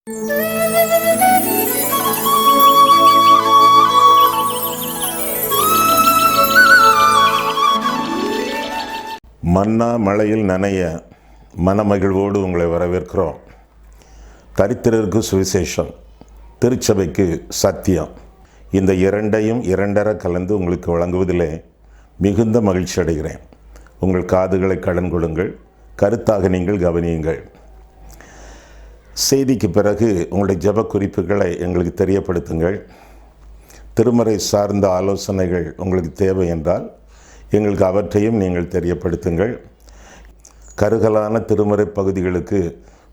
மன்னா மழையில் நனைய மனமகிழ்வோடு உங்களை வரவேற்கிறோம். தரித்திரருக்கு சுவிசேஷம், திருச்சபைக்கு சத்தியம், இந்த இரண்டையும் இரண்டர கலந்து உங்களுக்கு வழங்குவதிலே மிகுந்த மகிழ்ச்சி அடைகிறேன். உங்கள் காதுகளை கடன் கொடுங்கள், கருத்தாக நீங்கள் கவனியுங்கள். செய்திக்கு பிறகு உங்களுடைய ஜெப குறிப்புகளை எங்களுக்கு தெரியப்படுத்துங்கள். திருமறை சார்ந்த ஆலோசனைகள் உங்களுக்கு தேவை என்றால் எங்களுக்கு அவற்றையும் நீங்கள் தெரியப்படுத்துங்கள். கருகலான திருமறை பகுதிகளுக்கு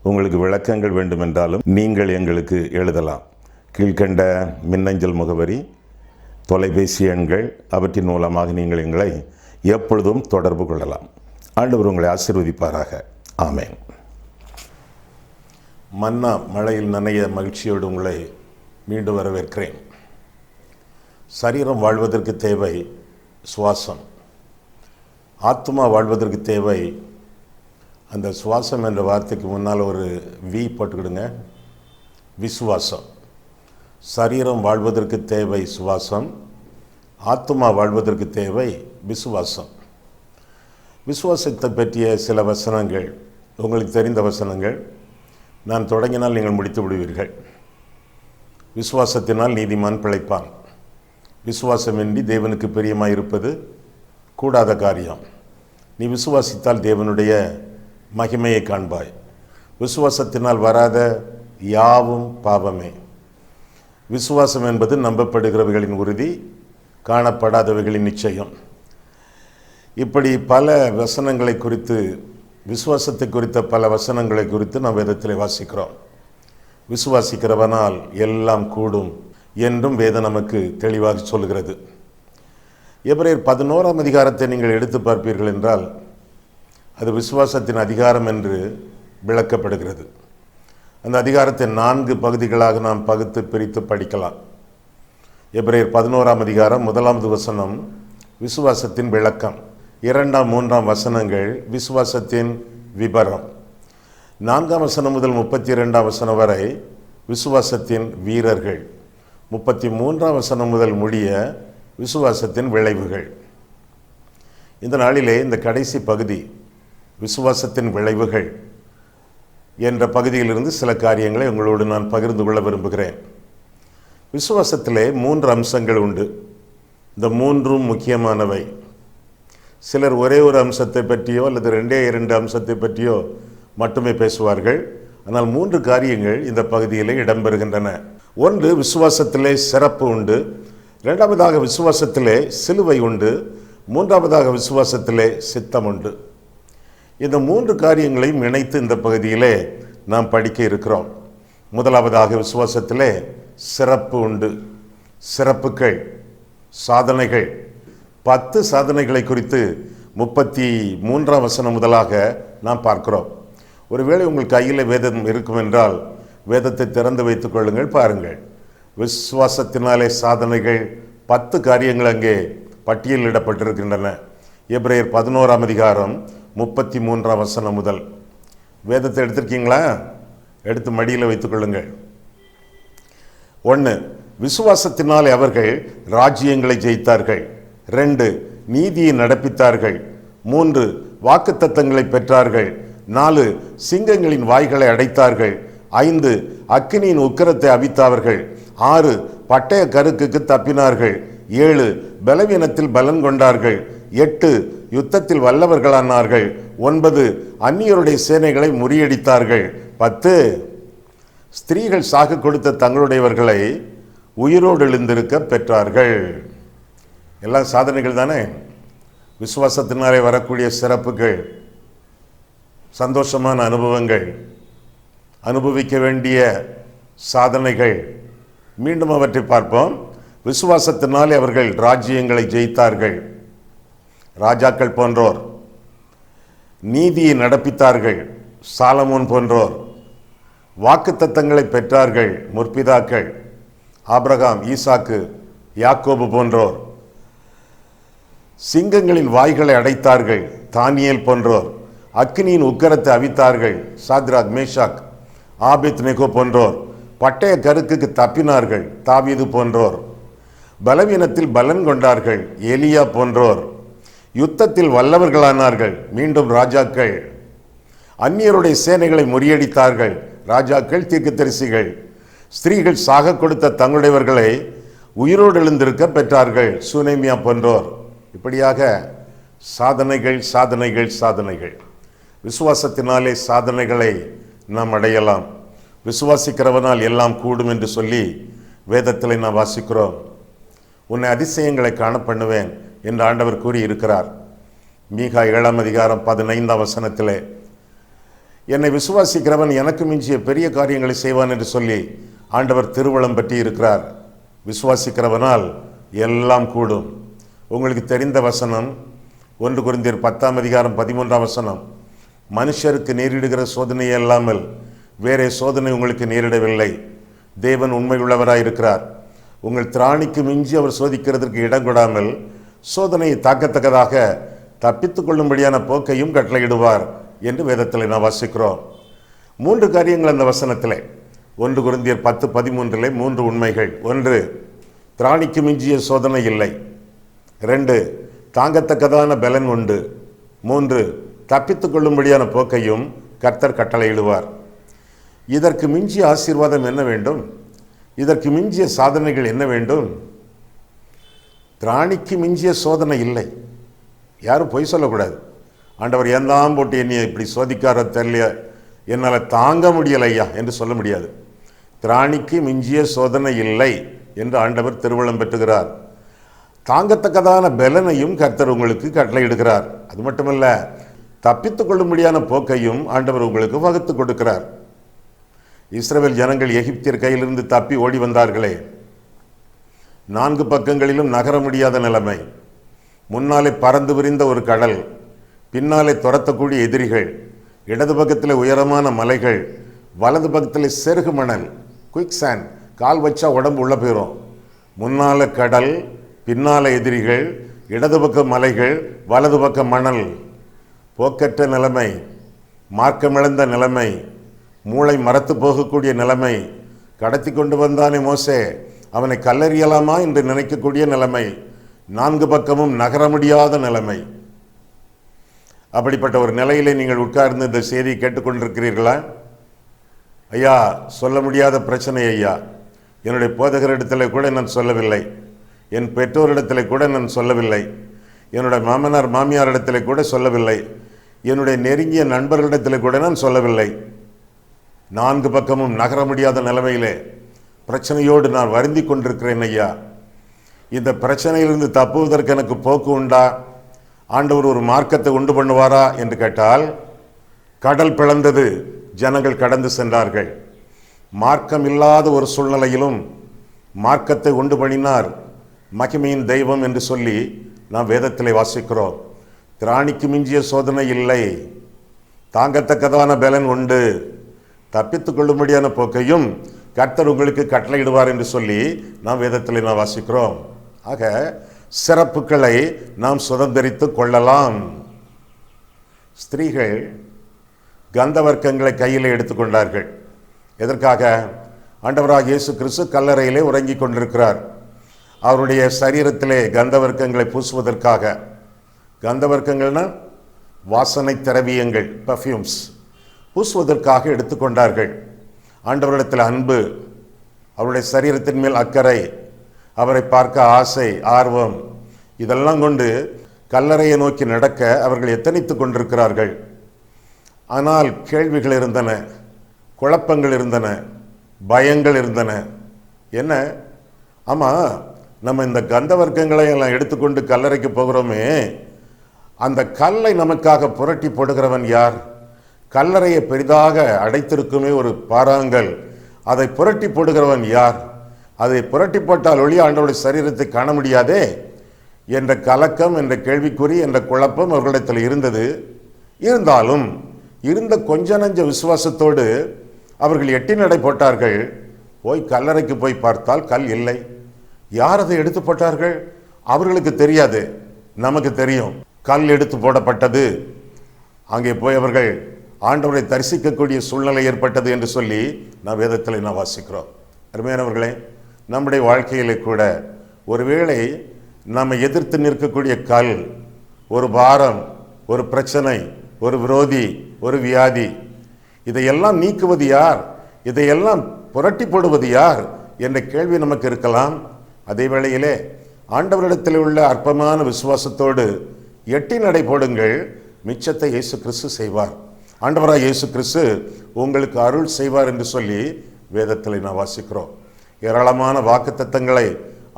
உங்களுக்கு விளக்கங்கள் வேண்டுமென்றாலும் நீங்கள் எங்களுக்கு எழுதலாம். கீழ்கண்ட மின்னஞ்சல் முகவரி, தொலைபேசி எண்கள், அவற்றின் மூலமாக நீங்கள் எங்களை எப்பொழுதும் தொடர்பு கொள்ளலாம். ஆண்டவர் உங்களை ஆசீர்வதிப்பாராக. ஆமென். மன்னா மழையில் நனைய மகிழ்ச்சியோடு உங்களை மீண்டும் வரவேற்கிறேன். சரீரம் வாழ்வதற்கு தேவை சுவாசம், ஆத்மா வாழ்வதற்கு தேவை, அந்த சுவாசம் என்ற வார்த்தைக்கு முன்னால் ஒரு வி போட்டுக்கிடுங்க, விசுவாசம். சரீரம் வாழ்வதற்கு தேவை சுவாசம், ஆத்மா வாழ்வதற்கு தேவை விசுவாசம். விசுவாசத்தை பற்றிய சில வசனங்கள், உங்களுக்கு தெரிந்த வசனங்கள். நான் தொடங்கினால் நீங்கள் முடித்து விடுவீர்கள். விசுவாசத்தினால் நீதிமான் பிழைப்பான். விசுவாசமின்றி தேவனுக்கு பிரியமாயிருப்பது கூடாத காரியம். நீ விசுவாசித்தால் தேவனுடைய மகிமையை காண்பாய். விசுவாசத்தினால் வராத யாவும் பாவமே. விசுவாசம் என்பது நம்பப்படுகிறவைகளின் உறுதி, காணப்படாதவைகளின் நிச்சயம். இப்படி பல வசனங்களை குறித்து, விசுவாசத்தை குறித்த பல வசனங்களை குறித்து நாம் வேதத்தில் வாசிக்கிறோம். விசுவாசிக்கிறவனால் எல்லாம் கூடும் என்றும் வேதம் நமக்கு தெளிவாக சொல்கிறது. எபிரேயர் 11ஆம் அதிகாரத்தை நீங்கள் எடுத்து பார்ப்பீர்கள் என்றால் அது விசுவாசத்தின் அதிகாரம் என்று விளக்கப்படுகிறது. அந்த அதிகாரத்தை 4 பகுதிகளாக நாம் பகுத்து பிரித்து படிக்கலாம். எபிரேயர் 11ஆம் அதிகாரம் 1வது வசனம் விசுவாசத்தின் விளக்கம், 2ஆம் 3ஆம் வசனங்கள் விசுவாசத்தின் விபரம், 4ஆம் வசனம் முதல் 32ஆம் வசனம் வரை விசுவாசத்தின் வீரர்கள், 33ஆம் வசனம் முதல் முடிய விசுவாசத்தின் விளைவுகள். இந்த நாளிலே இந்த கடைசி பகுதி விசுவாசத்தின் விளைவுகள் என்ற பகுதியிலிருந்து சில காரியங்களை உங்களோடு நான் பகிர்ந்து கொள்ள விரும்புகிறேன். விசுவாசத்திலே 3 அம்சங்கள் உண்டு. இந்த 3ம் முக்கியமானவை. சிலர் ஒரே ஒரு அம்சத்தை பற்றியோ அல்லது 2 அம்சத்தை பற்றியோ மட்டுமே பேசுவார்கள். ஆனால் 3 காரியங்கள் இந்த பகுதியில் இடம்பெறுகின்றன. ஒன்று, விசுவாசத்திலே சிறப்பு உண்டு. 2வதாக விசுவாசத்திலே சிலுவை உண்டு. 3வதாக விசுவாசத்திலே சித்தம் உண்டு. இந்த 3 காரியங்களையும் இணைத்து இந்த பகுதியிலே நாம் படிக்க இருக்கிறோம். முதலாவதாக விசுவாசத்திலே சிறப்பு உண்டு. சிறப்புகள், சாதனைகள், 10 சாதனைகளை குறித்து 33ஆம் வசனம் முதலாக நாம் பார்க்கிறோம். ஒருவேளை உங்கள் கையில் வேதம் இருக்கும் என்றால் வேதத்தை திறந்து வைத்துக் கொள்ளுங்கள், பாருங்கள். விசுவாசத்தினாலே சாதனைகள் 10 காரியங்கள் அங்கே பட்டியலிடப்பட்டிருக்கின்றன. எபிரேயர் 11ஆம் அதிகாரம் 33ஆம் வசனம் முதல். வேதத்தை எடுத்திருக்கீங்களா? எடுத்து மடியில் வைத்துக் கொள்ளுங்கள். 1, விசுவாசத்தினாலே அவர்கள் ராஜ்யங்களை ஜெயித்தார்கள். 2, நீதியை நடப்பித்தார்கள். 3, வாக்குத்தத்தங்களை பெற்றார்கள். 4, சிங்கங்களின் வாய்களை அடைத்தார்கள். 5, அக்கினியின் உக்கிரத்தை அவித்தார்கள். 6, பட்டய கருக்குக்கு தப்பினார்கள். 7, பலவீனத்தில் பலன் கொண்டார்கள். 8, யுத்தத்தில் வல்லவர்களானார்கள். 9, அந்நியருடைய சேனைகளை முறியடித்தார்கள். 10, ஸ்திரீகள் சாகு கொடுத்த தங்களுடையவர்களை உயிரோடு எழுந்திருக்க பெற்றார்கள். எல்லாம் சாதனைகள் தானே. விசுவாசத்தினாலே வரக்கூடிய சிறப்புகள், சந்தோஷமான அனுபவங்கள், அனுபவிக்க வேண்டிய சாதனைகள். மீண்டும் அவற்றை பார்ப்போம். விசுவாசத்தினாலே அவர்கள் ராஜ்யங்களை ஜெயித்தார்கள், ராஜாக்கள் போன்றோர். நீதியை நடப்பித்தார்கள், சாலமோன் போன்றோர். வாக்குத்தத்தங்களை பெற்றார்கள், முற்பிதாக்கள் ஆபிரகாம், ஈசாக்கு, யாக்கோபு போன்றோர். சிங்கங்களின் வாய்களை அடைத்தார்கள், தானியேல் போன்றோர். அக்கினியின் உக்கரத்தை அவித்தார்கள், சாத்ராக், மேஷாக், ஆபேத்நேகோ போன்றோர் பட்டய கருக்குக்கு தப்பினார்கள், தாவீது போன்றோர் பலவீனத்தில் பலன் கொண்டார்கள், எலியா போன்றோர் யுத்தத்தில் வல்லவர்களானார்கள், மீண்டும் ராஜாக்கள் அந்நியருடைய சேனைகளை முறியடித்தார்கள், ராஜாக்கள் தீர்க்கதரிசிகள் ஸ்திரீகள் சாக கொடுத்த தங்களுடையவர்களை உயிரோடு எழுந்திருக்க பெற்றார்கள், சுனேமியா போன்றோர். இப்படியாக சாதனைகள் சாதனைகள் சாதனைகள். விசுவாசத்தினாலே சாதனைகளை நாம் அடையலாம். விசுவாசிக்கிறவனால் எல்லாம் கூடும் என்று சொல்லி வேதத்தில் நாம் வாசிக்கிறோம். உன்னை அதிசயங்களை காண பண்ணுவேன் என்று ஆண்டவர் கூறியிருக்கிறார். மீகா 7:15 என்னை விசுவாசிக்கிறவன் எனக்கு மிஞ்சிய பெரிய காரியங்களை செய்வான் என்று சொல்லி ஆண்டவர் திருவளம் பற்றி இருக்கிறார். விசுவாசிக்கிறவனால் எல்லாம் கூடும். உங்களுக்கு தெரிந்த வசனம் 1 கொரிந்தியர் 10:13 மனுஷருக்கு நேரிடுகிற சோதனையே அல்லாமல் வேறே சோதனை உங்களுக்கு நேரிடவில்லை. தேவன் உண்மையுள்ளவராயிருக்கிறார். உங்கள் திராணிக்கு மிஞ்சி அவர் சோதிக்கிறதற்கு இடம் கொடாமல் சோதனையை தாக்கத்தக்கதாக தப்பித்துக் கொள்ளும்படியான போக்கையும் கட்டளையிடுவார் என்று வேதத்தில் நாம் வாசிக்கிறோம். 3 காரியங்கள் அந்த வசனத்திலே. 1 கொரிந்தியர் 10:13 3 உண்மைகள். 1, திராணிக்கு மிஞ்சிய சோதனை இல்லை. 2, தாங்கத்தக்கதான பலன் உண்டு. 3, தப்பித்துக் கொள்ளும்படியான போக்கையும் கர்த்தர் கட்டளையிடுவார். இதற்கு மிஞ்சிய ஆசீர்வாதம் என்ன வேண்டும்? இதற்கு மிஞ்சிய சாதனைகள் என்ன வேண்டும்? திராணிக்கு மிஞ்சிய சோதனை இல்லை. யாரும் பொய் சொல்லக்கூடாது. ஆண்டவர் ஏந்தாம் போட்டு என்னை இப்படி சோதிக்கார தெரியல, என்னால் தாங்க முடியலை ஐயா என்று சொல்ல முடியாது. திராணிக்கு மிஞ்சிய சோதனை இல்லை என்று ஆண்டவர் திருவள்ளம் பெற்றுகிறார். தாங்கத்தக்கதான பலனையும் கர்த்தர் உங்களுக்கு கட்டளையிடுகிறார். அது மட்டுமல்ல, தப்பித்துக் கொள்ளும்படியான போக்கையும் ஆண்டவர் உங்களுக்கு வகுத்து கொடுக்கிறார். இஸ்ரவேல் ஜனங்கள் எகிப்தியர் கையிலிருந்து தப்பி ஓடி வந்தார்களே, 4 பக்கங்களிலும் நகர முடியாத நிலைமை, முன்னாலே பறந்து விரிந்த ஒரு கடல், பின்னாலே துரத்தக்கூடிய எதிரிகள், இடது பக்கத்தில் உயரமான மலைகள், வலது பக்கத்தில் செருகு மணல், குயிக் சாண்ட், கால் வச்சா உடம்பு உள்ள போயிடும். முன்னால கடல், பின்னால எதிரிகள், இடது பக்க மலைகள், வலது பக்க மணல், போக்கற்ற நிலைமை, மார்க்கமிழந்த நிலைமை, மூளை மரத்து போகக்கூடிய நிலைமை, கடத்தி கொண்டு வந்தானே மோசே, அவனை கல்லறியலாமா என்று நினைக்கக்கூடிய நிலைமை, 4 பக்கமும் நகர முடியாத நிலைமை. அப்படிப்பட்ட ஒரு நிலையிலே நீங்கள் உட்கார்ந்து இந்த செய்தியை கேட்டுக்கொண்டிருக்கிறீர்களா? ஐயா, சொல்ல முடியாத பிரச்சனை ஐயா, என்னுடைய போதகரிடத்தில் கூட நான் சொல்லவில்லை, என் பெற்றோரிடத்தில் கூட நான் சொல்லவில்லை, என்னுடைய மாமனார் மாமியாரிடத்தில் கூட சொல்லவில்லை, என்னுடைய நெருங்கிய நண்பர்களிடத்தில் கூட நான் சொல்லவில்லை. 4 பக்கமும் நகர முடியாத நிலைமையிலே பிரச்சனையோடு நான் வருந்தி கொண்டிருக்கிறேன் ஐயா. இந்த பிரச்சனையிலிருந்து தப்புவதற்கு எனக்கு போக்கு உண்டா? ஆண்டவர் ஒரு மார்க்கத்தை உண்டு பண்ணுவாரா என்று கேட்டால், கடல் பிளந்தது, ஜனங்கள் கடந்து சென்றார்கள். மார்க்கம் இல்லாத ஒரு சூழ்நிலையிலும் மார்க்கத்தை உண்டு பண்ணினார் மகிமையின் தெய்வம் என்று சொல்லி நாம் வேதத்திலே வாசிக்கிறோம். திராணிக்கு மிஞ்சிய சோதனை இல்லை, தாங்கத்தக்கதான பலன் உண்டு, தப்பித்துக் கொள்ளும்படியான போக்கையும் கர்த்தர் உங்களுக்கு கட்டளையிடுவார் என்று சொல்லி நாம் வேதத்திலே நாம் வாசிக்கிறோம். ஆக சிறப்புகளை நாம் சுதந்திரித்து கொள்ளலாம். ஸ்திரீகள் கந்தவர்க்கங்களை கையில் எடுத்துக்கொண்டார்கள். எதற்காக? ஆண்டவராக இயேசு கிறிஸ்து கல்லறையிலே உறங்கி கொண்டிருக்கிறார். அவருடைய சரீரத்திலே கந்தவர்க்கங்களை பூசுவதற்காக. கந்தவர்க்கங்கள்னா வாசனை திரவியங்கள், பர்ஃப்யூம்ஸ், பூசுவதற்காக எடுத்துக்கொண்டார்கள். ஆண்டவரிடத்தில் அன்பு, அவருடைய சரீரத்தின் மேல் அக்கறை, அவரை பார்க்க ஆசை, ஆர்வம், இதெல்லாம் கொண்டு கல்லறையை நோக்கி நடக்க அவர்கள் எத்தனித்து கொண்டிருக்கிறார்கள். ஆனால் கேள்விகள் இருந்தன, குழப்பங்கள் இருந்தன, பயங்கள் இருந்தன. என்ன? ஆமாம், நம்ம இந்த கந்தவர்க்கங்களை எல்லாம் எடுத்துக்கொண்டு கல்லறைக்கு போகிறோமே, அந்த கல்லை நமக்காக புரட்டி போடுகிறவன் யார்? கல்லறையை பெரிதாக அடைத்திருக்குமே ஒரு பாறாங்கல், அதை புரட்டி போடுகிறவன் யார்? அதை புரட்டி போட்டால் ஒளி ஆண்டவருடைய சரீரத்தை காண முடியாதே என்ற கலக்கம், என்ற கேள்விக்குறி, என்ற குழப்பம் அவர்களிடத்தில் இருந்தது. இருந்தாலும் இருந்த கொஞ்ச நஞ்ச விசுவாசத்தோடு அவர்கள் எட்டி நடை போட்டார்கள். போய் கல்லறைக்கு போய் பார்த்தால் கல் இல்லை. யார் அதை எடுத்து போட்டார்கள்? அவர்களுக்கு தெரியாது, நமக்கு தெரியும். கல் எடுத்து போடப்பட்டது. அங்கே போய் அவர்கள் ஆண்டவரை தரிசிக்கக்கூடிய சூழ்நிலை ஏற்பட்டது என்று சொல்லி நான் வேதத்தில் வாசிக்கிறோம். அருமையானவர்களே, நம்முடைய வாழ்க்கையிலே கூட ஒருவேளை நம்ம எதிர்த்து நிற்கக்கூடிய கல், ஒரு பாரம், ஒரு பிரச்சனை, ஒரு விரோதி, ஒரு வியாதி, இதையெல்லாம் நீக்குவது யார், இதையெல்லாம் புரட்டி போடுவது யார் என்ற கேள்வி நமக்கு இருக்கலாம். அதே வேளையிலே ஆண்டவரிடத்தில் உள்ள அற்பமான விசுவாசத்தோடு எட்டி நடை போடுங்கள், மிச்சத்தை இயேசு கிறிஸ்து செய்வார். ஆண்டவராக இயேசு கிறிஸ்து உங்களுக்கு அருள் செய்வார் என்று சொல்லி வேதத்தில் நான் வாசிக்கிறோம். ஏராளமான வாக்குத்தத்தங்களை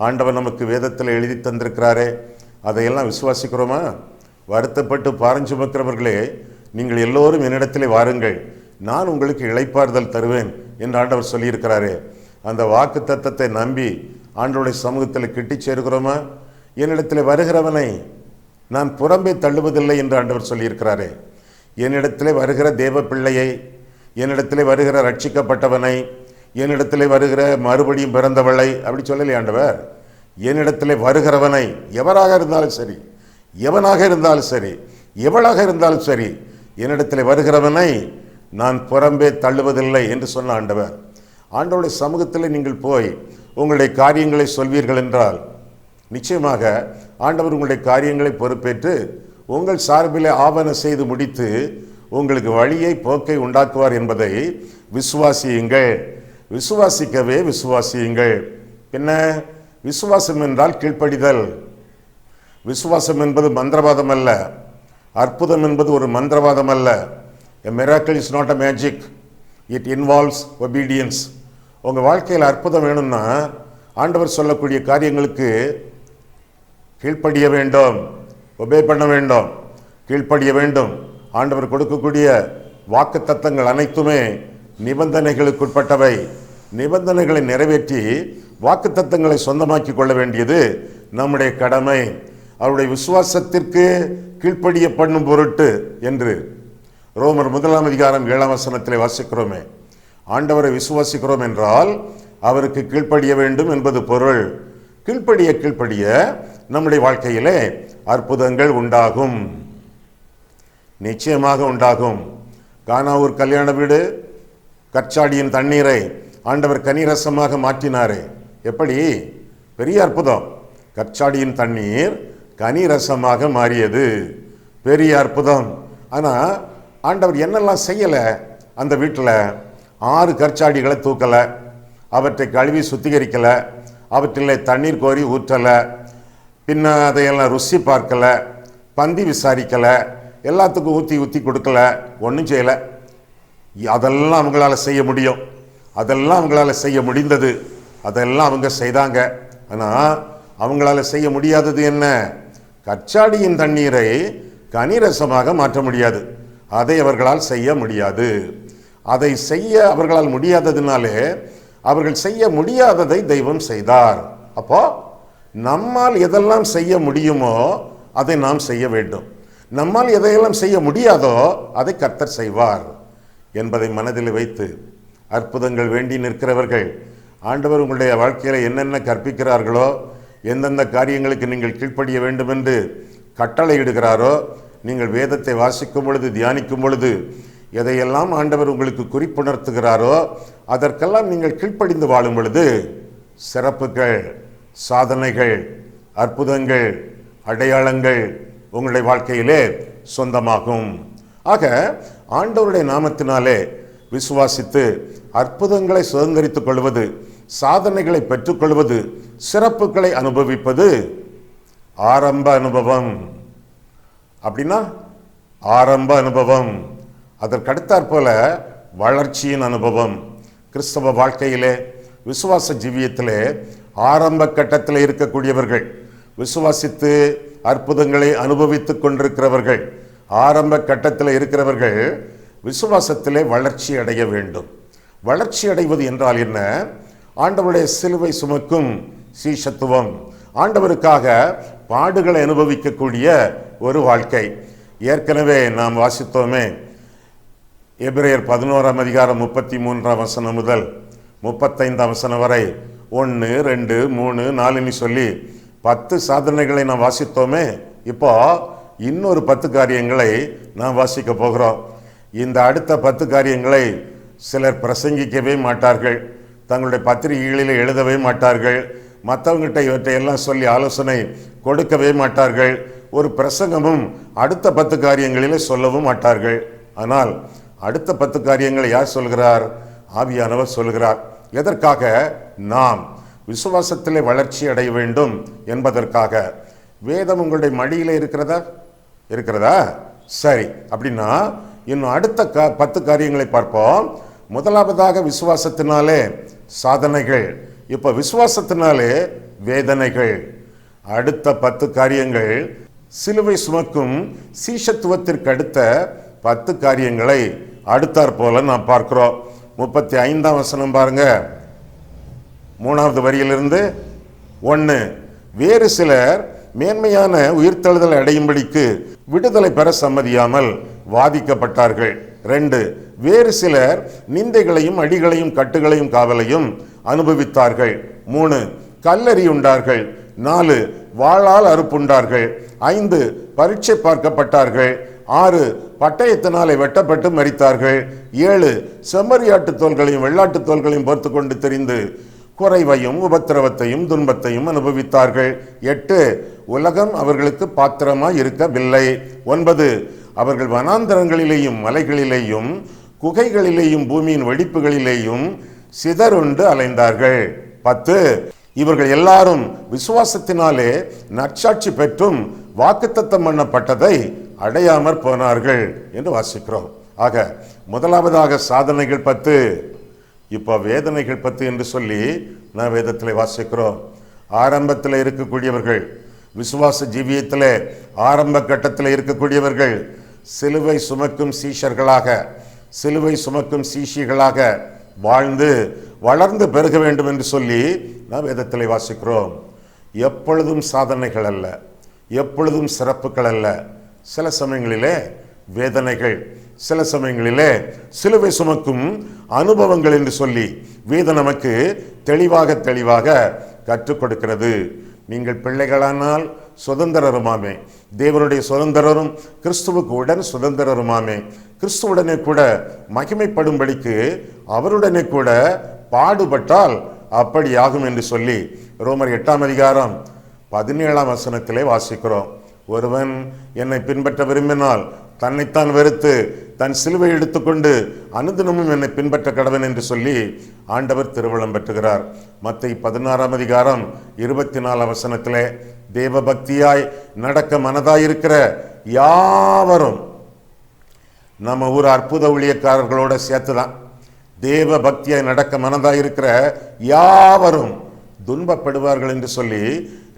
ஆண்டவர் நமக்கு வேதத்தில் எழுதி தந்திருக்கிறாரே, அதையெல்லாம் விசுவாசிக்கிறோமா? வருத்தப்பட்டு பாரம் சுமக்கிறவர்களே, நீங்கள் எல்லோரும் என்னிடத்திலே வாருங்கள், நான் உங்களுக்கு இளைப்பாறுதல் தருவேன் என்று ஆண்டவர் சொல்லியிருக்கிறாரே. அந்த வாக்கு தத்தத்தை நம்பி ஆண்டவருடைய சமூகத்தில் கிட்டி சேர்க்கிறோமா? என்னிடத்தில் வருகிறவனை நான் புறம்பே தள்ளுவதில்லை என்று ஆண்டவர் சொல்லியிருக்கிறாரே. என்னிடத்திலே வருகிற தேவ பிள்ளையை, என்னிடத்திலே வருகிற ரட்சிக்கப்பட்டவனை, என்னிடத்திலே வருகிற மறுபடியும் பிறந்தவளை அப்படி சொல்லலையே ஆண்டவர். என்னிடத்திலே வருகிறவனை, எவராக இருந்தாலும் சரி, எவனாக இருந்தாலும் சரி, எவளாக இருந்தாலும் சரி, என்னிடத்திலே வருகிறவனை நான் புறம்பே தள்ளுவதில்லை என்று சொன்ன ஆண்டவர். ஆண்டவருடைய சமூகத்தில் நீங்கள் போய் உங்களுடைய காரியங்களை சொல்வீர்கள் என்றால் நிச்சயமாக ஆண்டவர் உங்களுடைய காரியங்களை பொறுப்பேற்று உங்கள் சார்பிலே ஆவணம் செய்து முடித்து உங்களுக்கு வழியை, போக்கை உண்டாக்குவார் என்பதை விசுவாசியுங்கள். விசுவாசிக்கவே விசுவாசியுங்கள். பின்ன விசுவாசம் என்றால் கீழ்ப்படிதல். விசுவாசம் என்பது மந்திரவாதம் அல்ல. அற்புதம் என்பது ஒரு மந்திரவாதம் அல்ல. A miracle is not a magic. It involves obedience. உங்கள் வாழ்க்கையில் அற்புதம் வேணும்னா ஆண்டவர் சொல்லக்கூடிய காரியங்களுக்கு கீழ்ப்படிய வேண்டும், ஒபே பண்ண வேண்டும், கீழ்ப்படிய வேண்டும். ஆண்டவர் கொடுக்கக்கூடிய வாக்கு தத்தங்கள் அனைத்துமே நிபந்தனைகளுக்குட்பட்டவை. நிபந்தனைகளை நிறைவேற்றி வாக்கு தத்தங்களை சொந்தமாக்கி கொள்ள வேண்டியது நம்முடைய கடமை. அவருடைய விசுவாசத்திற்கு கீழ்ப்படிய பண்ணும் பொருட்டு என்று ரோமர் 1:7 வாசிக்கிறோமே. ஆண்டவரை விசுவாசிக்கிறோம் என்றால் அவருக்கு கீழ்ப்படிய வேண்டும் என்பது பொருள். கீழ்ப்படிய நம்முடைய வாழ்க்கையிலே அற்புதங்கள் உண்டாகும், நிச்சயமாக உண்டாகும். கானாவூர் கல்யாண வீடு, கற்சாடியின் தண்ணீரை ஆண்டவர் கனிரசமாக மாற்றினாரே, எப்படி? பெரிய அற்புதம். கற்சாடியின் தண்ணீர் கனிரசமாக மாறியது, பெரிய அற்புதம். ஆனால் ஆண்டவர் என்னெல்லாம் செய்யலை அந்த வீட்டில்? 6 கற்சாடிகளை தூக்கலை, அவற்றை கழுவி சுத்திகரிக்கலை, அவற்றில் தண்ணீர் கோரி ஊற்றலை, பின்ன அதையெல்லாம் ருசி பார்க்கலை, பந்தி விசாரிக்கலை, எல்லாத்துக்கும் ஊற்றி கொடுக்கல, ஒன்றும் செய்யலை. அதெல்லாம் அவங்களால செய்ய முடியும், அதெல்லாம் அவங்களால செய்ய முடிந்தது, அதெல்லாம் அவங்க செய்தாங்க. ஆனால் அவங்களால செய்ய முடியாதது என்ன? கற்சாடியின் தண்ணீரை கனிரசமாக மாற்ற முடியாது. அதை அவர்களால் செய்ய முடியாது. அதை செய்ய அவர்களால் முடியாததுனாலே அவர்கள் செய்ய முடியாததை தெய்வம் செய்தார். அப்போ நம்மால் எதெல்லாம் செய்ய முடியுமோ அதை நாம் செய்ய வேண்டும். நம்மால் எதையெல்லாம் செய்ய முடியாதோ அதை கர்த்தர் செய்வார் என்பதை மனதில் வைத்து அற்புதங்கள் வேண்டி நிற்கிறவர்கள், ஆண்டவர் உங்களுடைய வாழ்க்கையில் என்னென்ன கற்பிக்கிறார்களோ, எந்தெந்த காரியங்களுக்கு நீங்கள் கீழ்ப்படிய வேண்டும் என்று கட்டளையிடுகிறாரோ, நீங்கள் வேதத்தை வாசிக்கும் பொழுது, தியானிக்கும் பொழுது எதையெல்லாம் ஆண்டவர் உங்களுக்கு குறிப்புணர்த்துகிறாரோ அதற்கெல்லாம் நீங்கள் கீழ்ப்படிந்து வாழும் பொழுது சிறப்புகள், சாதனைகள், அற்புதங்கள், அடையாளங்கள் உங்களுடைய வாழ்க்கையிலே சொந்தமாகும். ஆக ஆண்டவருடைய நாமத்தினாலே விசுவாசித்து அற்புதங்களை சுதந்திரித்துக் கொள்வது, சாதனைகளை பெற்றுக்கொள்வது, சிறப்புகளை அனுபவிப்பது ஆரம்ப அனுபவம். அப்படின்னா ஆரம்ப அனுபவம். அதற்கடுத்தாற் போல வளர்ச்சியின் அனுபவம். கிறிஸ்தவ வாழ்க்கையிலே, விசுவாச ஜீவியத்திலே ஆரம்ப கட்டத்தில் இருக்கக்கூடியவர்கள், விசுவாசித்து அற்புதங்களை அனுபவித்துக் கொண்டிருக்கிறவர்கள், ஆரம்ப கட்டத்தில் இருக்கிறவர்கள் விசுவாசத்திலே வளர்ச்சி அடைய வேண்டும். வளர்ச்சி அடைவது என்றால் என்ன? ஆண்டவருடைய சிலுவை சுமக்கும் சீஷத்துவம், ஆண்டவருக்காக பாடுகளை அனுபவிக்கக்கூடிய ஒரு வாழ்க்கை. ஏற்கனவே நாம் வாசித்தோமே, எபிரேயர் 11:33 முதல் 35 வரை 1, 2, 3, 4 சொல்லி 10 சாதனைகளை நாம் வாசித்தோமே. இப்போ இன்னொரு 10 காரியங்களை நாம் வாசிக்க போகிறோம். இந்த அடுத்த 10 காரியங்களை சிலர் பிரசங்கிக்கவே மாட்டார்கள், தங்களுடைய பத்திரிகைகளில் எழுதவே மாட்டார்கள், மற்றவங்கிட்ட இவற்றையெல்லாம் சொல்லி ஆலோசனை கொடுக்கவே மாட்டார்கள், ஒரு பிரசங்கமும் அடுத்த 10 காரியங்களிலே சொல்லவும் மாட்டார்கள். ஆனால் அடுத்த 10 காரியங்களை யார் சொல்கிறார்? ஆவியானவர் சொல்கிறார். எதற்காக? நாம் விசுவாசத்திலே வளர்ச்சி அடைய வேண்டும் என்பதற்காக. வேதம் உங்களுடைய மடியிலே இருக்கிறதா? சரி, அப்படின்னா இன்னும் அடுத்த 10 காரியங்களை பார்ப்போம். முதலாவதாக விசுவாசத்தினாலே சாதனைகள், இப்ப விசுவாசத்தினாலே வேதனைகள். அடுத்த 10 காரியங்கள் சிலுவை சுமக்கும் சீஷத்துவத்திற்கு அடுத்த 10 காரியங்களை அடுத்தாற் போல நாம் பார்க்கிறோம். 35ஆம் வசனம் பாருங்க, 3வது வரியிலிருந்து 1. வேறு சிலர் மேன்மையான உயிர்த்தெழுதலை அடையும்படிக்கு விடுதலை பெற சம்மதியாமல் வாதிக்கப்பட்டார்கள். 2. வேறு சிலர் நிந்தைகளையும் அடிகளையும் கட்டுகளையும் காவலையும் அனுபவித்தார்கள். 3. கல்லெறியுண்டார்கள். 4. வாளால் அறுப்புண்டார்கள். 5. பரீட்சை பார்க்கப்பட்டார்கள். 6. பட்டயத்தினாலே வெட்டப்பட்டு மரித்தார்கள். 7. செம்மறியாட்டு தோள்களையும் வெள்ளாட்டு தோள்களையும் பொறுத்து கொண்டு தெரிந்து குறைவையும் உபத்திரவத்தையும் துன்பத்தையும் அனுபவித்தார்கள். 8. உலகம் அவர்களுக்கு பாத்திரமாய் இருக்கவில்லை. 9. அவர்கள் வனாந்தரங்களிலேயும் மலைகளிலேயும் குகைகளிலேயும் பூமியின் வெடிப்புகளிலேயும் சிதறுண்டு அலைந்தார்கள். 10. இவர்கள் எல்லாரும் விசுவாசத்தினாலே நற்சாட்சி பெற்றும் வாக்குத்தத்தம் பண்ணப்பட்டதை அடையாமற் போனார்கள் என்று வாசிக்கிறோம். ஆக முதலாவதாக சாதனைகள் 10, இப்போ வேதனைகள் 10 என்று சொல்லி நான் வேதத்தில் வாசிக்கிறோம். ஆரம்பத்தில் இருக்கக்கூடியவர்கள், விசுவாச ஜீவியத்தில் ஆரம்ப கட்டத்தில் இருக்கக்கூடியவர்கள் சிலுவை சுமக்கும் சீஷர்களாக, சிலுவை சுமக்கும் சீஷிகளாக வாழ்ந்து வளர்ந்து பெருக வேண்டும் என்று சொல்லி நான் வேதத்தில் வாசிக்கிறோம். எப்பொழுதும் சாதனைகள் அல்ல, எப்பொழுதும் சிறப்புகள் அல்ல. சில சமயங்களிலே வேதனைகள், சில சமயங்களிலே சிலுவை சுமக்கும் அனுபவங்கள் என்று சொல்லி வேதம் நமக்கு தெளிவாக கற்றுக் கொடுக்கிறது. நீங்கள் பிள்ளைகளானால் சுதந்திரருமாமே, தேவனுடைய சுதந்திரரும் கிறிஸ்துவுக்கு உடன் சுதந்திரருமாமே, கிறிஸ்துவுடனே கூட மகிமைப்படும்படிக்கு அவருடனே கூட பாடுபட்டால் அப்படி ஆகும் என்று சொல்லி ரோமர் 8ஆம் அதிகாரம் 17ஆம் வசனத்திலே வாசிக்கிறோம். ஒருவன் என்னை பின்பற்ற விரும்பினால் தன்னைத்தான் வெறுத்து தன் சிலுவை எடுத்துக்கொண்டு அனுதினமும் என்னை பின்பற்ற கடவன் என்று சொல்லி ஆண்டவர் திருவள்ளம் பெற்றுகிறார். மத்தேயு 16ஆம் அதிகாரம் 24ஆம் வசனத்திலே தேவ பக்தியாய் நடக்க மனதாயிருக்கிற யாவரும், நம்ம ஊர் அற்புத ஊழியக்காரர்களோட சேர்த்துதான், தேவ பக்தியாய் நடக்க மனதாயிருக்கிற யாவரும் துன்பப்படுவார்கள் என்று சொல்லி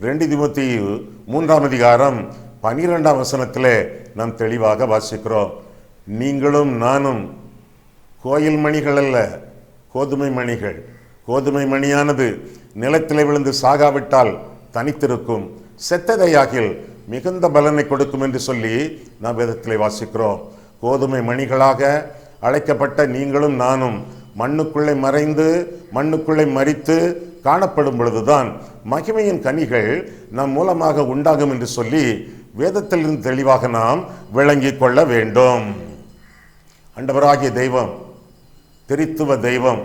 2 தீமோத்தேயு 3ஆம் அதிகாரம் 12ஆம் வசனத்திலே நாம் தெளிவாக வாசிக்கிறோம். நீங்களும் நானும் கோயில் மணிகள் அல்ல, கோதுமை மணிகள். கோதுமை மணியானது நிலத்திலே விழுந்து சாகாவிட்டால் தனித்திருக்கும், செத்ததையாகில் மிகுந்த பலனை கொடுக்கும் என்று சொல்லி நாம் வேதத்திலே வாசிக்கிறோம். கோதுமை மணிகளாக அழைக்கப்பட்ட நீங்களும் நானும் மண்ணுக்குள்ளே மறைந்து மண்ணுக்குள்ளே மரித்து காணப்படும் பொழுதுதான் மகிமையின் கனிகள் நம் மூலமாக உண்டாகும் என்று சொல்லி வேதத்திலிருந்து தெளிவாக நாம் விளங்கிக் கொள்ள வேண்டும். ஆண்டவராகிய தெய்வம், திரித்துவ தெய்வம்,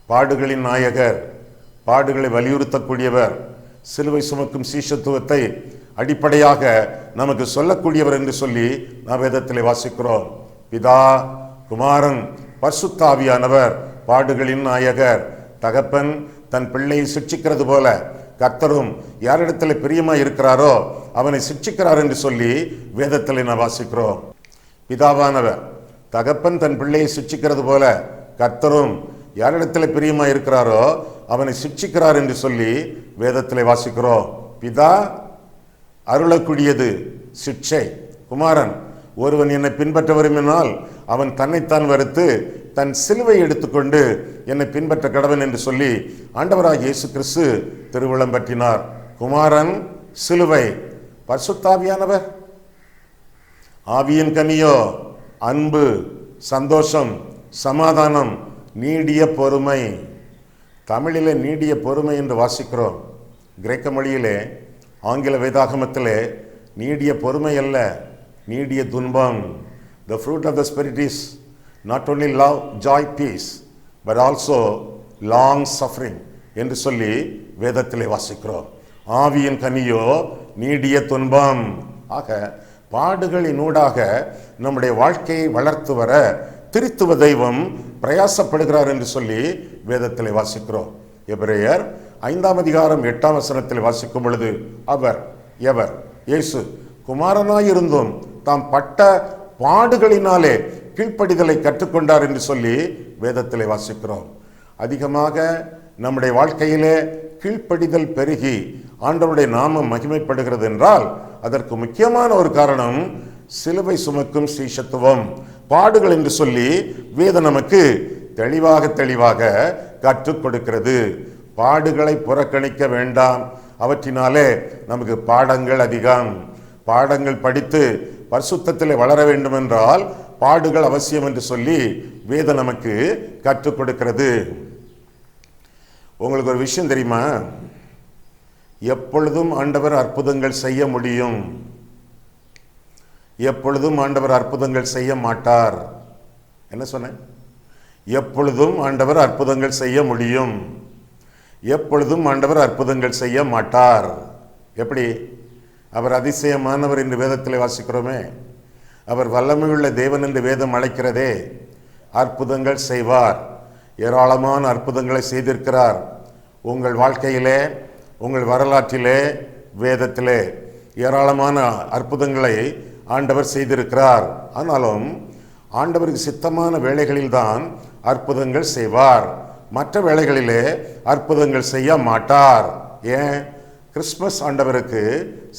பாடுகளின் நாயகர், பாடுகளை வலியுறுத்தக்கூடியவர், சிலுவை சுமக்கும் சீஷத்துவத்தை அடிப்படையாக நமக்கு சொல்லக்கூடியவர் என்று சொல்லி நாம் வேதத்திலே வாசிக்கிறோம். பிதா, குமாரன், பரிசுத்த ஆவியானவர் பாடுகளின் நாயகர். தகப்பன் தன் பிள்ளையை சிட்சிக்கிறது போல கர்த்தரும் யாரிடத்தில் பிரியமாய் இருக்கிறாரோ அவனை சிட்சிக்கிறார் என்று சொல்லி வேதத்தில் நான் வாசிக்கிறோம். பிதாவானவர் தகப்பன் தன் பிள்ளையை சிட்சிக்கிறது போல கர்த்தரும் யாரிடத்தில் பிரியமாய் இருக்கிறாரோ அவனை சிட்சிக்கிறார் என்று சொல்லி வேதத்தில் வாசிக்கிறோம். பிதா அருளக்கூடியது சிட்சை, குமாரன் ஒருவன் என்னை பின்பற்ற விரும்பினால் அவன் தன்னைத்தான் வெறுத்து தன் சிலுவை எடுத்துக்கொண்டு என்னை பின்பற்ற கடவன் என்று சொல்லி ஆண்டவராகிய இயேசு கிறிஸ்து திருவுளம் பற்றினார். குமாரன் சிலுவை, பரிசுத்தாவியானவர் ஆவியின் கனியோ அன்பு, சந்தோஷம், சமாதானம், நீடிய பொறுமை. தமிழிலே நீடிய பொறுமை என்று வாசிக்கிறோம். கிரேக்க மொழியிலே ஆங்கில வேதாகமத்திலே நீடிய பொறுமை அல்ல, நீடிய துன்பம், The fruit of the Spirit is not only love, joy, peace, but also long suffering என்று சொல்லி வேதத்திலே வாசிக்கிறோம். ஆவியின் கனியோ நீடிய துன்பம். ஆக பாடுகளினூடாக நம்முடைய வாழ்க்கையை வளர்த்து வர திருத்துவ தெய்வம் பிரயாசப்படுகிறார் என்று சொல்லி வேதத்திலே வாசிக்கிறோம். எபிரேயர் 5ஆம் அதிகாரம் 8ஆம் வசனத்தில் வாசிக்கும் பொழுது அவர் எவர் இயேசு குமாரனாயிருந்தும் தாம் பட்ட பாடுகளினாலே கீழ்ப்படிதலை கற்றுக்கொண்டார் என்று சொல்லி வேதத்திலே வாசிக்கிறோம். அதிகமாக நம்முடைய வாழ்க்கையிலே கீழ்ப்படிதல் பெருகி ஆண்டவருடைய நாமம் மகிமைப்படுகிறது என்றால் அதற்கு முக்கியமான ஒரு காரணம் சிலுவை சுமக்கும் சீஷத்துவம், பாடுகள் என்று சொல்லி வேதம் நமக்கு தெளிவாக கற்றுக் கொடுக்கிறது. பாடுகளை புறக்கணிக்க வேண்டாம், அவற்றினாலே நமக்கு பாடங்கள் அதிகம். பாடங்கள் படித்து பரிசுத்தத்திலே வளர வேண்டும் என்றால் பாடுகள் அவசியம் என்று சொல்லி வேதம் நமக்கு கற்றுக் கொடுக்கிறது. உங்களுக்கு ஒரு விஷயம் தெரியுமா? எப்பொழுதும் ஆண்டவர் அற்புதங்கள் செய்ய முடியும், எப்பொழுதும் ஆண்டவர் அற்புதங்கள் செய்ய மாட்டார். என்ன சொன்னேன்? எப்பொழுதும் ஆண்டவர் அற்புதங்கள் செய்ய முடியும், எப்பொழுதும் ஆண்டவர் அற்புதங்கள் செய்ய மாட்டார். எப்படி? அவர் அதிசயமானவர் என்று வேதத்தில் வாசிக்கிறோமே. அவர் வல்லமையுள்ள தேவன் என்று வேதம் அழைக்கிறதே. அற்புதங்கள் செய்வார், ஏராளமான அற்புதங்களை செய்திருக்கிறார். உங்கள் வாழ்க்கையிலே, உங்கள் வரலாற்றிலே, வேதத்திலே ஏராளமான அற்புதங்களை ஆண்டவர் செய்திருக்கிறார். ஆனாலும் ஆண்டவருக்கு சித்தமான வேளைகளில்தான் அற்புதங்கள் செய்வார், மற்ற வேளைகளிலே அற்புதங்கள் செய்ய மாட்டார். ஏன்? கிறிஸ்மஸ் ஆண்டவருக்கு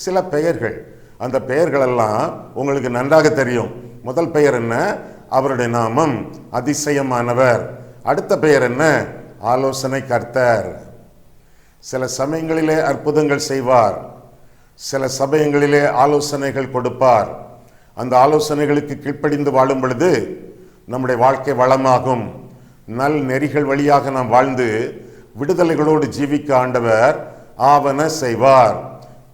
சில பெயர்கள், அந்த பெயர்களெல்லாம் உங்களுக்கு நன்றாக தெரியும். முதல் பெயர் என்ன? அவருடைய நாமம் அதிசயமானவர். அடுத்த பெயர் என்ன? ஆலோசனை கர்த்தர். சில சமயங்களிலே அற்புதங்கள் செய்வார், சில சமயங்களிலே ஆலோசனைகள் கொடுப்பார். அந்த ஆலோசனைகளுக்கு கீழ்ப்படிந்து வாழும் பொழுது நம்முடைய வாழ்க்கை வளமாகும். நல் நெறிகள் வழியாக நாம் வாழ்ந்து விடுதலைகளோடு ஜீவிக்க ஆண்டவர் ஆவன செய்வார்.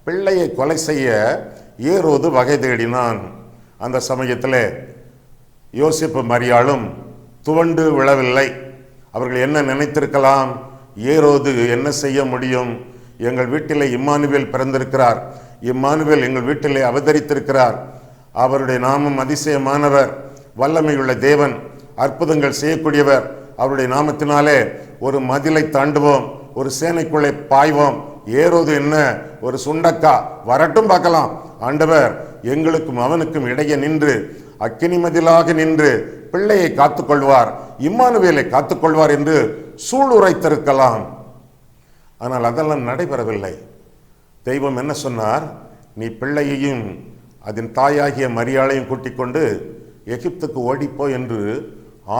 பிள்ளையை கொலை செய்ய ஏரோது வகை தேடினான். அந்த சமயத்தில் யோசேப்பு மரியாளும் துவண்டு விழவில்லை. அவர்கள் என்ன நினைத்திருக்கலாம்? ஏரோது என்ன செய்ய முடியும்? எங்கள் வீட்டிலே இம்மானுவேல் பிறந்திருக்கிறார், இம்மானுவேல் எங்கள் வீட்டிலே அவதரித்திருக்கிறார், அவருடைய நாமம் அதிசயமானவர், வல்லமையுள்ள தேவன், அற்புதங்கள் செய்யக்கூடியவர், அவருடைய நாமத்தினாலே ஒரு மதிலை தாண்டுவோம், ஒரு சேனைக்குள்ளே பாய்வோம். ஏரோது என்ன, ஒரு சுண்டக்கா, வரட்டும் பார்க்கலாம். ஆண்டவர் எங்களுக்கும் அவனுக்கும் இடையே நின்று அக்கினி மதிலாக நின்று பிள்ளையை காத்துக்கொள்வார், இம்மானுவேலை காத்துக்கொள்வார் என்று சூளுரைத்திருக்கலாம். ஆனால் அதெல்லாம் நடைபெறவில்லை. தெய்வம் என்ன சொன்னார்? நீ பிள்ளையையும் அதன் தாயாகிய மரியாளையும் கூட்டிக் கொண்டு எகிப்துக்கு ஓடிப்போ என்று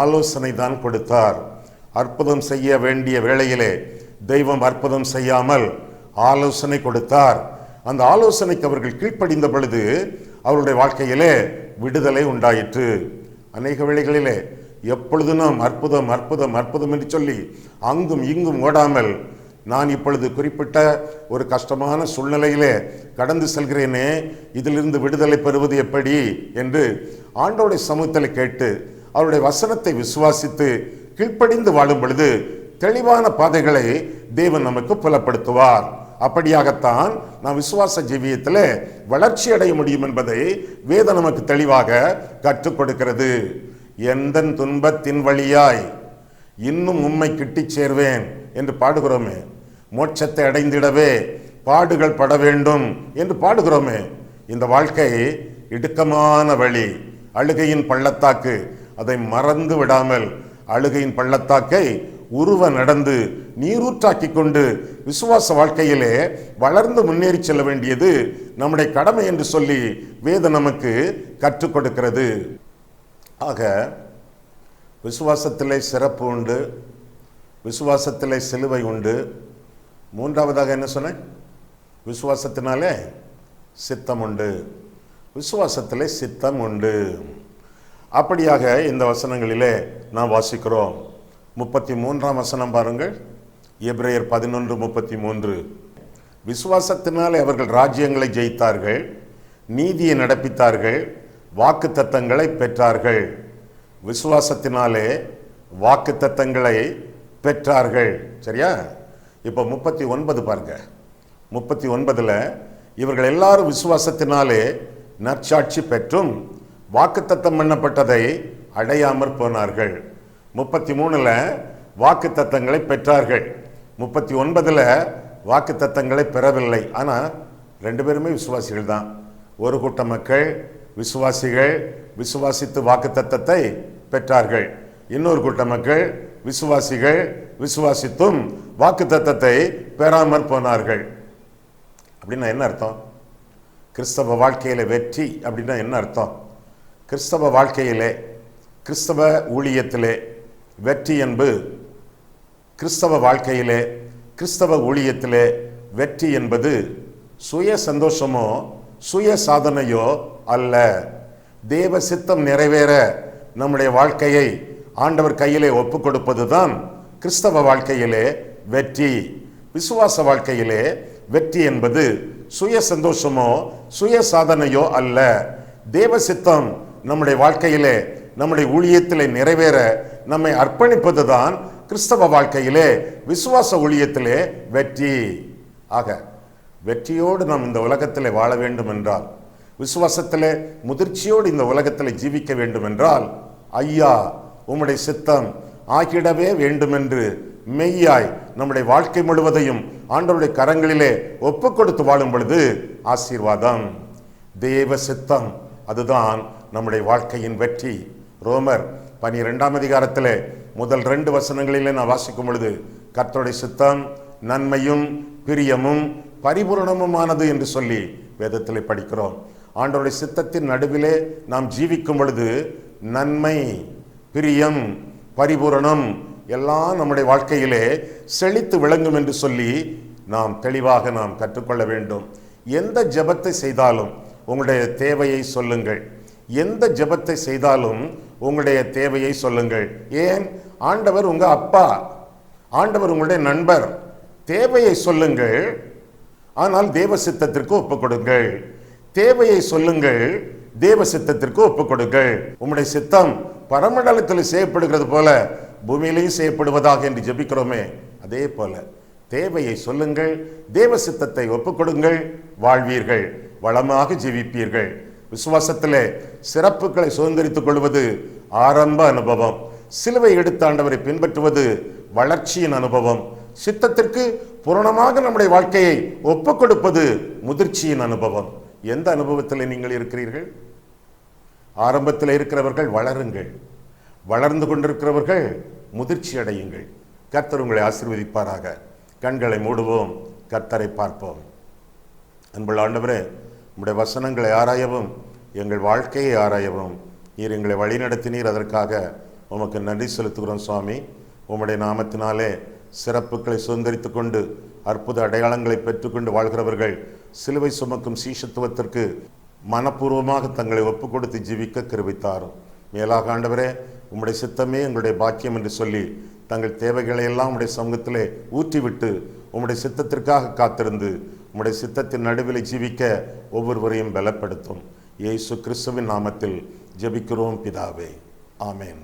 ஆலோசனை தான் கொடுத்தார். அற்புதம் செய்ய வேண்டிய வேளையிலே தெய்வம் அற்புதம் செய்யாமல் ஆலோசனை கொடுத்தார். அந்த ஆலோசனைக்கு அவர்கள் கீழ்ப்படிந்த பொழுது அவருடைய வாழ்க்கையிலே விடுதலை உண்டாயிற்று. அநேக வேளைகளிலே எப்பொழுது நாம் அற்புதம் அற்புதம் அற்புதம் என்று சொல்லி அங்கும் இங்கும் ஓடாமல், நான் இப்பொழுது குறிப்பிட்ட ஒரு கஷ்டமான சூழ்நிலையிலே கடந்து செல்கிறேனே, இதிலிருந்து விடுதலை பெறுவது எப்படி என்று ஆண்டவருடைய சமூகத்தில் கேட்டு அவருடைய வசனத்தை விசுவாசித்து கீழ்ப்படிந்து வாழும் பொழுது தெளிவான பாதைகளை தேவன் நமக்கு புலப்படுத்துவார். அப்படியாகத்தான் நாம் விசுவாச ஜீவியத்தில் வளர்ச்சி அடைய முடியும் என்பதை வேதம் நமக்கு தெளிவாக கற்றுக் கொடுக்கிறது. எந்த துன்பத்தின் வழியாய் இன்னும் உம்மை கிட்டிச் சேர்வேன் என்று பாடுகிறோமே, மோட்சத்தை அடைந்திடவே பாடுகள் பட வேண்டும் என்று பாடுகிறோமே. இந்த வாழ்க்கை இடுக்கமான வழி, அழுகையின் பள்ளத்தாக்கு. அதை மறந்து விடாமல் அழுகையின் பள்ளத்தாக்கை உருவ நடந்து நீரூற்றாக்கி கொண்டு விசுவாச வாழ்க்கையிலே வளர்ந்து முன்னேறி செல்ல வேண்டியது நம்முடைய கடமை என்று சொல்லி வேதம் நமக்கு கற்றுக் கொடுக்கிறது. ஆக விசுவாசத்திலே சிறப்பு உண்டு, விசுவாசத்திலே சிலுவை உண்டு. மூன்றாவதாக என்ன சொன்னேன்? விசுவாசத்தினாலே சித்தம் உண்டு, விசுவாசத்திலே சித்தம் உண்டு. அப்படியாக இந்த வசனங்களிலே நாம் வாசிக்கிறோம். 33ஆம் வசனம் பாருங்கள். எபிரேயர் 11:33. விசுவாசத்தினாலே அவர்கள் ராஜ்யங்களை ஜெயித்தார்கள், நீதியை நடப்பித்தார்கள், வாக்குத்தத்தங்களை பெற்றார்கள். விசுவாசத்தினாலே வாக்குத்தத்தங்களை பெற்றார்கள். சரியா? இப்போ 39 பாருங்க. 39 இவர்கள் எல்லாரும் விசுவாசத்தினாலே நற்சாட்சி பெற்றும் வாக்குத்தத்தம் பண்ணப்பட்டதை அடையாமற் போனார்கள். 33 வாக்குத்தத்தங்களை பெற்றார்கள். 39 வாக்குத்தத்தங்களை பெறவில்லை. ஆனால் 2 பேருமே விசுவாசிகள் தான். ஒரு கூட்ட மக்கள் விசுவாசிகள், விசுவாசித்து வாக்குத்தத்தத்தை பெற்றார்கள். இன்னொரு கூட்ட மக்கள் விசுவாசிகள், விசுவாசித்தும் வாக்குத்தத்தத்தை பெறாமற் போனார்கள். அப்படின்னா என்ன அர்த்தம்? கிறிஸ்தவ வாழ்க்கையில வெற்றி அப்படின்னா என்ன அர்த்தம்? கிறிஸ்தவ வாழ்க்கையிலே, கிறிஸ்தவ ஊழியத்திலே வெற்றி என்பது, கிறிஸ்தவ வாழ்க்கையிலே, கிறிஸ்தவ ஊழியத்திலே வெற்றி என்பது சுய சந்தோஷமோ சுய சாதனையோ அல்ல. தேவ சித்தம் நிறைவேற நம்முடைய வாழ்க்கையை ஆண்டவர் கையிலே ஒப்பு கொடுப்பது தான் கிறிஸ்தவ வாழ்க்கையிலே வெற்றி. விசுவாச வாழ்க்கையிலே வெற்றி என்பது சுய சந்தோஷமோ சுய சாதனையோ அல்ல. தேவ சித்தம் நம்முடைய வாழ்க்கையிலே, நம்முடைய ஊழியத்திலே நிறைவேற நம்மை அர்ப்பணிப்பது தான் கிறிஸ்தவ வாழ்க்கையிலே, விசுவாச ஊழியத்திலே வெற்றி. ஆக வெற்றியோடு நாம் இந்த உலகத்திலே வாழ வேண்டும் என்றால், விசுவாசத்திலே முதிர்ச்சியோடு இந்த உலகத்தில் ஜீவிக்க வேண்டும் என்றால், ஐயா உம்முடைய சித்தம் ஆகிடவே வேண்டுமென்று மெய்யாய் நம்முடைய வாழ்க்கை முழுவதையும் ஆண்டவருடைய கரங்களிலே ஒப்பு கொடுத்து வாழும் பொழுது ஆசீர்வாதம். தேவ சித்தம் அதுதான் நம்முடைய வாழ்க்கையின் வெற்றி. ரோமர் 12ஆம் அதிகாரத்திலே முதல் 2 வசனங்களிலே நான் வாசிக்கும் பொழுது, கர்த்தருடைய சித்தம் நன்மையும் பிரியமும் பரிபூரணமுமானது என்று சொல்லி வேதத்திலே படிக்கிறோம். ஆண்டவருடைய சித்தத்தின் நடுவிலே நாம் ஜீவிக்கும் பொழுது நன்மை, பிரியம், பரிபூரணம் எல்லாம் நம்முடைய வாழ்க்கையிலே செழித்து விளங்கும் என்று சொல்லி நாம் தெளிவாக நாம் கற்றுக்கொள்ள வேண்டும். எந்த ஜெபத்தை செய்தாலும் உங்களுடைய தேவையை சொல்லுங்கள். எந்த ஜெபத்தை செய்தாலும் உங்களுடைய தேவையை சொல்லுங்கள். ஏன்? ஆண்டவர் உங்க அப்பா, ஆண்டவர் உங்களுடைய நண்பர். தேவையை சொல்லுங்கள், ஆனால் தேவ சித்தத்திற்கு ஒப்புக் கொடுங்கள். தேவையை சொல்லுங்கள், தேவ சித்தத்திற்கு ஒப்புக் கொடுங்கள். உம்முடைய சித்தம் பரமண்டலத்தில் செய்யப்படுகிறது போல பூமியிலையும் செய்யப்படுவதாக என்று ஜெபிக்கிறோமே, அதே போல தேவையை சொல்லுங்கள், தேவ சித்தத்தை ஒப்புக் கொடுங்கள், வாழ்வீர்கள், வளமாக ஜீவிப்பீர்கள். விசுவாசத்திலே சிறப்புகளை சுதந்திரித்துக் கொள்வது ஆரம்ப அனுபவம். சிலுவை எடுத்த ஆண்டவரை பின்பற்றுவது வளர்ச்சியின் அனுபவம். சித்தத்திற்கு பூரணமாக நம்முடைய வாழ்க்கையை ஒப்புக் கொடுப்பது முதிர்ச்சியின் அனுபவம். எந்த அனுபவத்தில் நீங்கள் இருக்கிறீர்கள்? ஆரம்பத்தில் இருக்கிறவர்கள் வளருங்கள், வளர்ந்து கொண்டிருக்கிறவர்கள் முதிர்ச்சி அடையுங்கள். கர்த்தர் உங்களை ஆசீர்வதிப்பாராக. கண்களை மூடுவோம், கர்த்தரை பார்ப்போம். அன்புள்ள ஆண்டவரே, உம்முடைய வசனங்களை ஆராயவும் எங்கள் வாழ்க்கையை ஆராயவும் நீர் எங்களை வழிநடத்தினீர். அதற்காக உமக்கு நன்றி செலுத்துகிறோம் சுவாமி. உம்முடைய நாமத்தினாலே சிறப்புகளை சுதந்திரித்துக் கொண்டு அற்புத அடையாளங்களை பெற்றுக்கொண்டு வாழ்கிறவர்கள் சிலுவை சுமக்கும் சீஷத்துவத்திற்கு மனப்பூர்வமாக தங்களை ஒப்பு கொடுத்து ஜீவிக்க கிருபைத்தாரும். மேலாக ஆண்டவரே, உம்முடைய சித்தமே எங்களுடைய பாக்கியம் என்று சொல்லி தங்கள் தேவைகளை எல்லாம் உம்முடைய சமூகத்திலே ஊற்றிவிட்டு உம்முடைய சித்தத்திற்காக காத்திருந்து உம்முடைய சித்தத்தின் நடுவில் ஜீவிக்க ஒவ்வொருவரையும் பலப்படுத்தும். இயேசு கிறிஸ்துவின் நாமத்தில் ஜெபிக்கிறோம் பிதாவே, ஆமேன்.